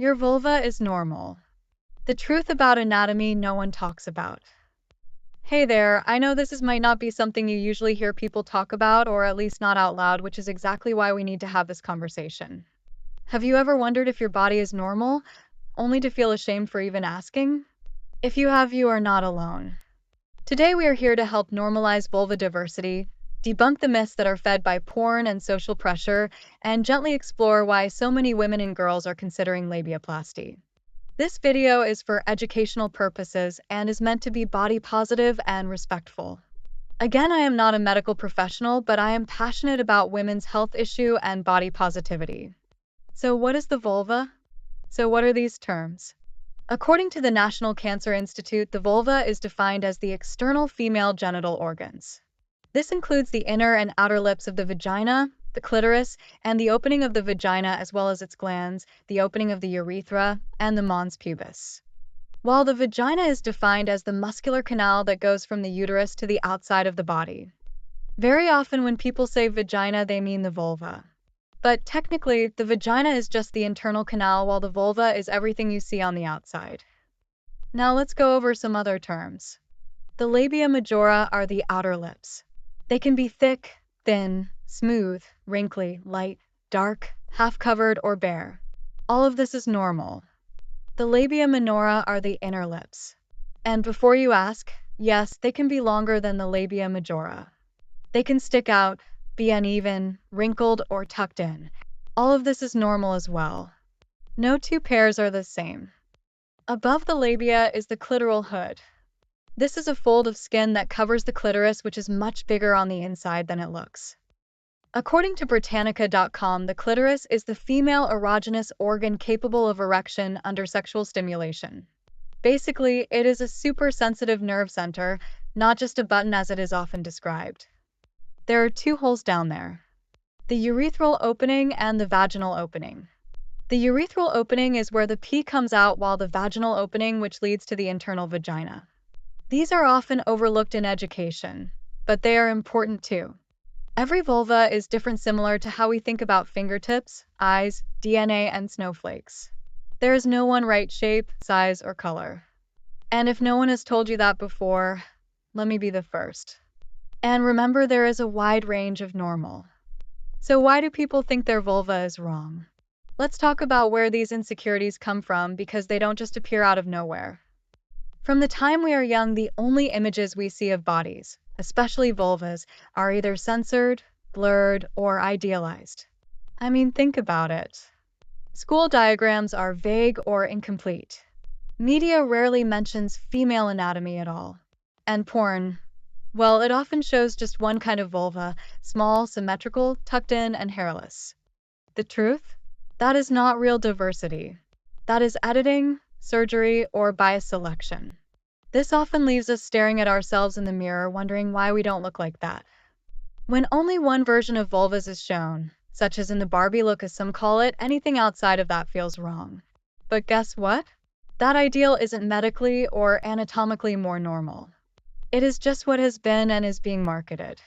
Your vulva is normal. The truth about anatomy no one talks about. Hey there, I know might not be something you usually hear people talk about, or at least not out loud, which is exactly why we need to have this conversation. Have you ever wondered if your body is normal, only to feel ashamed for even asking? If you have, you are not alone. Today we are here to help normalize vulva diversity, debunk the myths that are fed by porn and social pressure, and gently explore why so many women and girls are considering labiaplasty. This video is for educational purposes and is meant to be body positive and respectful. Again, I am not a medical professional, but I am passionate about women's health issue and body positivity. So what is the vulva? So what are these terms? According to the National Cancer Institute, the vulva is defined as the external female genital organs. This includes the inner and outer lips of the vagina, the clitoris, and the opening of the vagina, as well as its glands, the opening of the urethra, and the mons pubis. While the vagina is defined as the muscular canal that goes from the uterus to the outside of the body. Very often when people say vagina, they mean the vulva. But technically, the vagina is just the internal canal, while the vulva is everything you see on the outside. Now let's go over some other terms. The labia majora are the outer lips. They can be thick, thin, smooth, wrinkly, light, dark, half-covered, or bare. All of this is normal. The labia minora are the inner lips. And before you ask, yes, they can be longer than the labia majora. They can stick out, be uneven, wrinkled, or tucked in. All of this is normal as well. No two pairs are the same. Above the labia is the clitoral hood. This is a fold of skin that covers the clitoris, which is much bigger on the inside than it looks. According to Britannica.com, the clitoris is the female erogenous organ capable of erection under sexual stimulation. Basically, it is a super sensitive nerve center, not just a button as it is often described. There are two holes down there: the urethral opening and the vaginal opening. The urethral opening is where the pee comes out, while the vaginal opening, which leads to the internal vagina. These are often overlooked in education, but they are important too. Every vulva is different, similar to how we think about fingertips, eyes, DNA, and snowflakes. There is no one right shape, size, or color. And if no one has told you that before, let me be the first. And remember, there is a wide range of normal. So why do people think their vulva is wrong? Let's talk about where these insecurities come from, because they don't just appear out of nowhere. From the time we are young, the only images we see of bodies, especially vulvas, are either censored, blurred, or idealized. I mean, think about it. School diagrams are vague or incomplete. Media rarely mentions female anatomy at all. And porn, well, it often shows just one kind of vulva: small, symmetrical, tucked in, and hairless. The truth? That is not real diversity. That is editing, surgery, or bias selection. This often leaves us staring at ourselves in the mirror, wondering why we don't look like that. When only one version of vulvas is shown, such as in the Barbie look as some call it, anything outside of that feels wrong. But guess what? That ideal isn't medically or anatomically more normal. It is just what has been and is being marketed.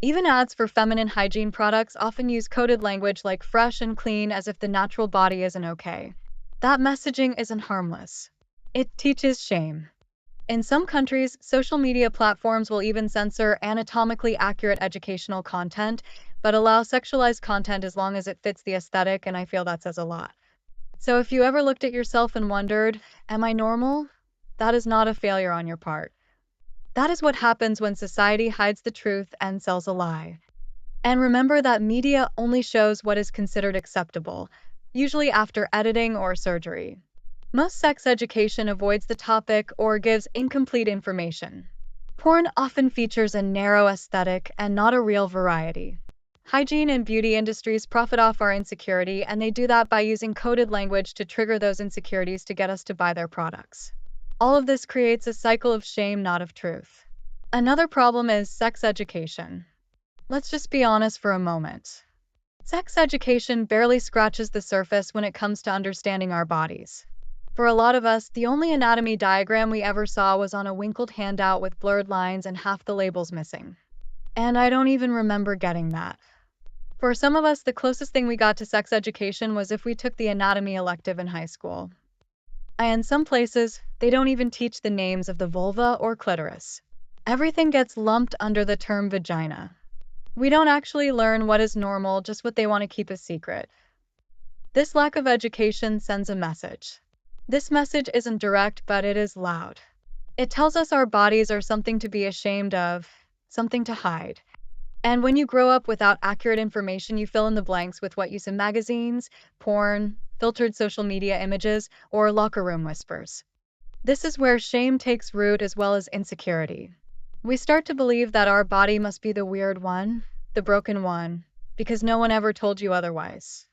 Even ads for feminine hygiene products often use coded language like fresh and clean, as if the natural body isn't okay. That messaging isn't harmless. It teaches shame. In some countries, social media platforms will even censor anatomically accurate educational content, but allow sexualized content as long as it fits the aesthetic, and I feel that says a lot. So if you ever looked at yourself and wondered, am I normal? That is not a failure on your part. That is what happens when society hides the truth and sells a lie. And remember that media only shows what is considered acceptable, usually after editing or surgery. Most sex education avoids the topic or gives incomplete information. Porn often features a narrow aesthetic and not a real variety. Hygiene and beauty industries profit off our insecurity, and they do that by using coded language to trigger those insecurities to get us to buy their products. All of this creates a cycle of shame, not of truth. Another problem is sex education. Let's just be honest for a moment. Sex education barely scratches the surface when it comes to understanding our bodies. For a lot of us, the only anatomy diagram we ever saw was on a wrinkled handout with blurred lines and half the labels missing. And I don't even remember getting that. For some of us, the closest thing we got to sex education was if we took the anatomy elective in high school. And in some places, they don't even teach the names of the vulva or clitoris. Everything gets lumped under the term vagina. We don't actually learn what is normal, just what they want to keep a secret. This lack of education sends a message. This message isn't direct, but it is loud. It tells us our bodies are something to be ashamed of, something to hide. And when you grow up without accurate information, you fill in the blanks with what you see in magazines, porn, filtered social media images, or locker room whispers. This is where shame takes root as well as insecurity. We start to believe that our body must be the weird one, the broken one, because no one ever told you otherwise.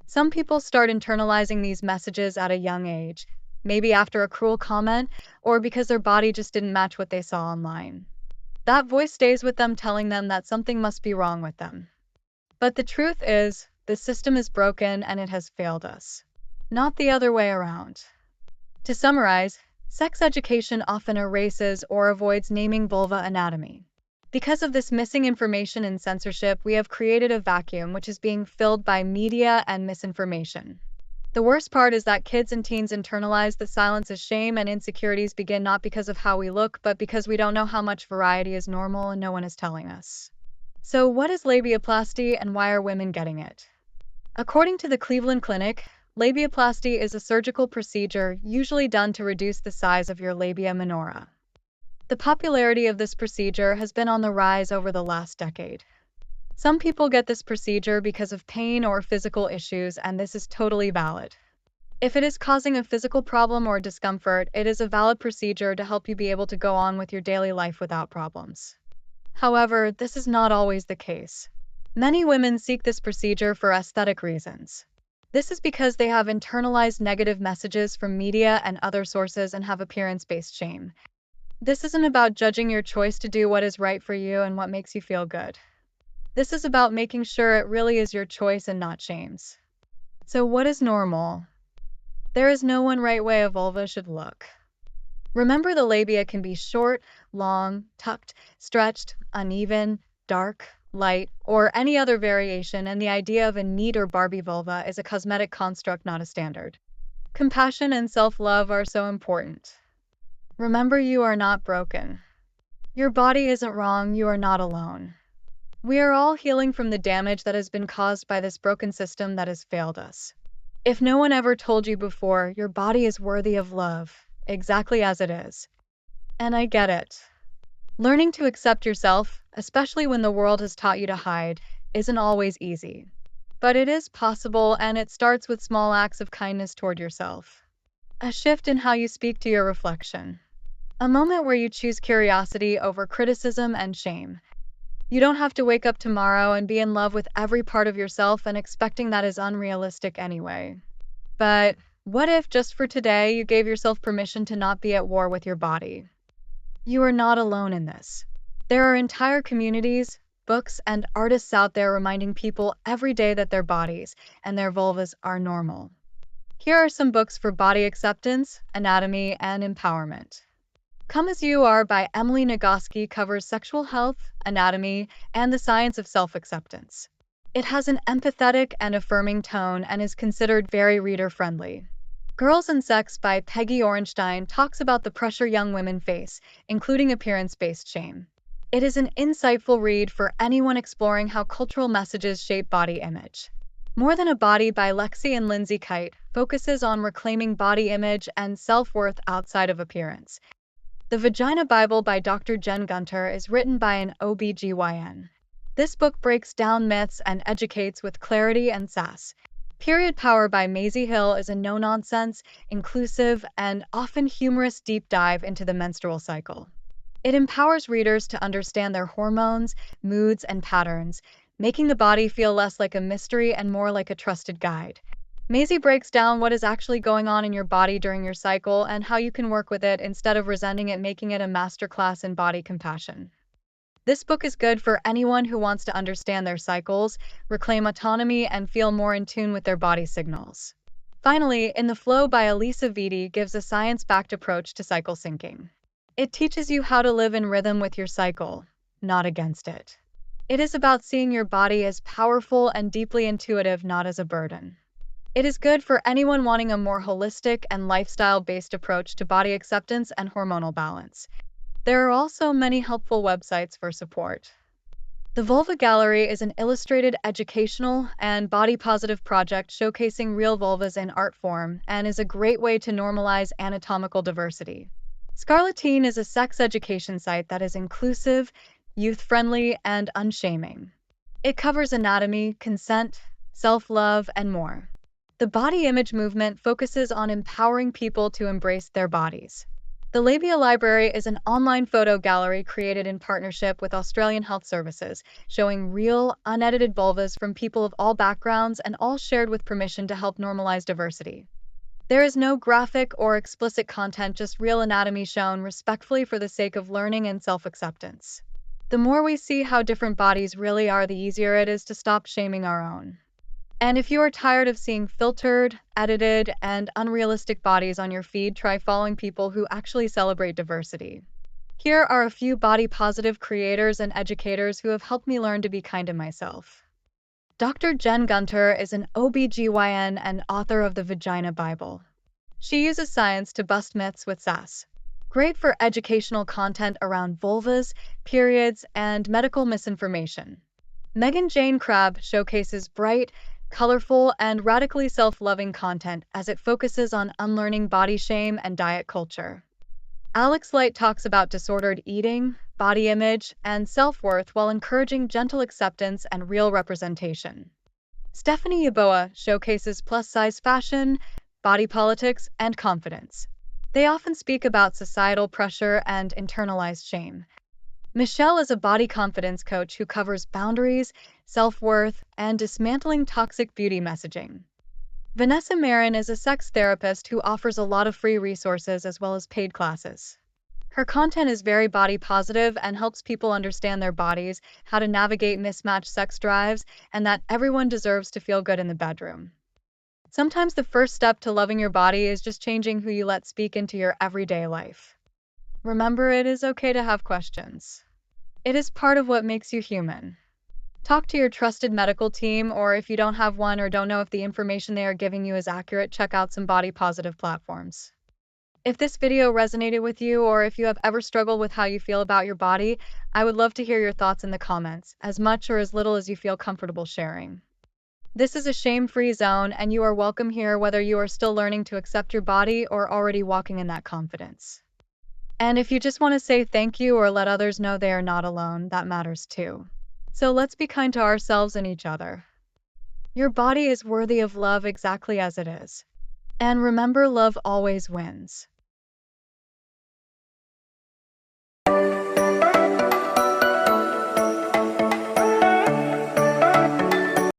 Some people start internalizing these messages at a young age, maybe after a cruel comment, or because their body just didn't match what they saw online. That voice stays with them, telling them that something must be wrong with them. But the truth is, the system is broken and it has failed us. Not the other way around. To summarize, sex education often erases or avoids naming vulva anatomy. Because of this missing information and censorship, we have created a vacuum which is being filled by media and misinformation. The worst part is that kids and teens internalize the silence as shame, and insecurities begin not because of how we look, but because we don't know how much variety is normal and no one is telling us. So what is labiaplasty and why are women getting it? According to the Cleveland Clinic, labiaplasty is a surgical procedure usually done to reduce the size of your labia minora. The popularity of this procedure has been on the rise over the last decade. Some people get this procedure because of pain or physical issues, and this is totally valid. If it is causing a physical problem or discomfort, it is a valid procedure to help you be able to go on with your daily life without problems. However, this is not always the case. Many women seek this procedure for aesthetic reasons. This is because they have internalized negative messages from media and other sources and have appearance-based shame. This isn't about judging your choice to do what is right for you and what makes you feel good. This is about making sure it really is your choice and not shame's. So what is normal? There is no one right way a vulva should look. Remember, the labia can be short, long, tucked, stretched, uneven, dark, light, or any other variation, and the idea of a neat or Barbie vulva is a cosmetic construct, not a standard. Compassion and self-love are so important. Remember, you are not broken. Your body isn't wrong, you are not alone. We are all healing from the damage that has been caused by this broken system that has failed us. If no one ever told you before, your body is worthy of love, exactly as it is. And I get it. Learning to accept yourself, especially when the world has taught you to hide, isn't always easy. But it is possible, and it starts with small acts of kindness toward yourself. A shift in how you speak to your reflection. A moment where you choose curiosity over criticism and shame. You don't have to wake up tomorrow and be in love with every part of yourself, and expecting that is unrealistic anyway. But what if, just for today, you gave yourself permission to not be at war with your body? You are not alone in this. There are entire communities, books, and artists out there reminding people every day that their bodies and their vulvas are normal. Here are some books for body acceptance, anatomy, and empowerment. Come As You Are by Emily Nagoski covers sexual health, anatomy, and the science of self-acceptance. It has an empathetic and affirming tone and is considered very reader-friendly. Girls and Sex by Peggy Orenstein talks about the pressure young women face, including appearance-based shame. It is an insightful read for anyone exploring how cultural messages shape body image. More Than a Body by Lexi and Lindsay Kite focuses on reclaiming body image and self-worth outside of appearance. The Vagina Bible by Dr. Jen Gunter is written by an OBGYN. This book breaks down myths and educates with clarity and sass. Period Power by Maisie Hill is a no-nonsense, inclusive, and often humorous deep dive into the menstrual cycle. It empowers readers to understand their hormones, moods, and patterns, making the body feel less like a mystery and more like a trusted guide. Maisie breaks down what is actually going on in your body during your cycle and how you can work with it instead of resenting it, making it a masterclass in body compassion. This book is good for anyone who wants to understand their cycles, reclaim autonomy, and feel more in tune with their body signals. Finally, In the Flow by Elisa Vitti gives a science-backed approach to cycle syncing. It teaches you how to live in rhythm with your cycle, not against it. It is about seeing your body as powerful and deeply intuitive, not as a burden. It is good for anyone wanting a more holistic and lifestyle-based approach to body acceptance and hormonal balance. There are also many helpful websites for support. The Vulva Gallery is an illustrated, educational, and body-positive project showcasing real vulvas in art form and is a great way to normalize anatomical diversity. Scarlettine is a sex education site that is inclusive, youth-friendly, and unshaming. It covers anatomy, consent, self-love, and more. The body image movement focuses on empowering people to embrace their bodies. The Labia Library is an online photo gallery created in partnership with Australian Health Services, showing real, unedited vulvas from people of all backgrounds and all shared with permission to help normalize diversity. There is no graphic or explicit content, just real anatomy shown respectfully for the sake of learning and self-acceptance. The more we see how different bodies really are, the easier it is to stop shaming our own. And if you are tired of seeing filtered, edited, and unrealistic bodies on your feed, try following people who actually celebrate diversity. Here are a few body-positive creators and educators who have helped me learn to be kind to myself. Dr. Jen Gunter is an OBGYN and author of the Vagina Bible. She uses science to bust myths with sass. Great for educational content around vulvas, periods, and medical misinformation. Megan Jane Crabb showcases bright, colorful, and radically self-loving content as it focuses on unlearning body shame and diet culture. Alex Light talks about disordered eating, body image, and self-worth while encouraging gentle acceptance and real representation. Stephanie Yeboah showcases plus-size fashion, body politics, and confidence. They often speak about societal pressure and internalized shame. Michelle is a body confidence coach who covers boundaries, self-worth, and dismantling toxic beauty messaging. Vanessa Marin is a sex therapist who offers a lot of free resources as well as paid classes. Her content is very body positive and helps people understand their bodies, how to navigate mismatched sex drives, and that everyone deserves to feel good in the bedroom. Sometimes the first step to loving your body is just changing who you let speak into your everyday life. Remember, it is okay to have questions. It is part of what makes you human. Talk to your trusted medical team, or if you don't have one or don't know if the information they are giving you is accurate, check out some body-positive platforms. If this video resonated with you, or if you have ever struggled with how you feel about your body, I would love to hear your thoughts in the comments, as much or as little as you feel comfortable sharing. This is a shame-free zone, and you are welcome here whether you are still learning to accept your body or already walking in that confidence. And if you just want to say thank you or let others know they are not alone, that matters too. So let's be kind to ourselves and each other. Your body is worthy of love exactly as it is. And remember, love always wins.